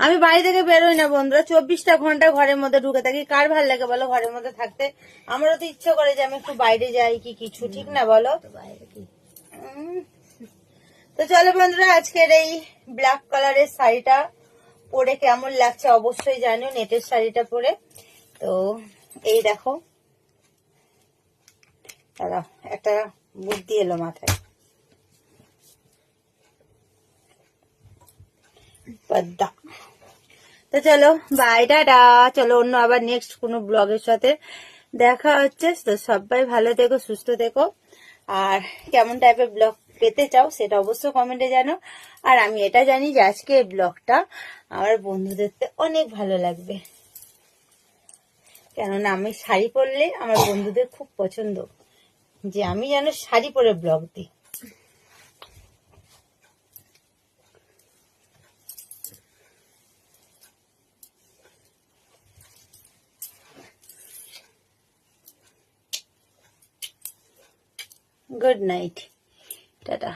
আমি বাড়ি থেকে বেরোই না বন্ধুরা, 24টা ঘন্টা ঘরের মধ্যে ঢুকে থাকি। কার ভাল লাগে বলো ঘরের মধ্যে থাকতে? আমারও তো ইচ্ছে করে যে আমি একটু বাইরে যাই কি কিছু, ঠিক না বলো? তো চলো বন্ধুরা, আজকের এই ব্ল্যাক কালারের শাড়িটা পরে কেমন লাগছে অবশ্যই জানিও, নেটের শাড়িটা পরে। তো এই দেখো, দাঁড়াও একটা বুদ্ধি এলো মাথায়। পদ্মা। তো চলো বাই, টাটা। চলো অন্য আবার নেক্সট কোনো ব্লগের সাথে দেখা হচ্ছে। তো সবাই ভালো থেকো, সুস্থ থেকো। আর কেমন টাইপের ব্লগ পেতে চাও সেটা অবশ্যই কমেন্টে জানো। আর আমি এটা জানি যে আজকে এই ব্লগটা আমার বন্ধুদের অনেক ভালো লাগবে, কেননা আমি শাড়ি পরলে আমার বন্ধুদের খুব পছন্দ, যে আমি যেন শাড়ি পরে ব্লগ দিই। Good night, tata.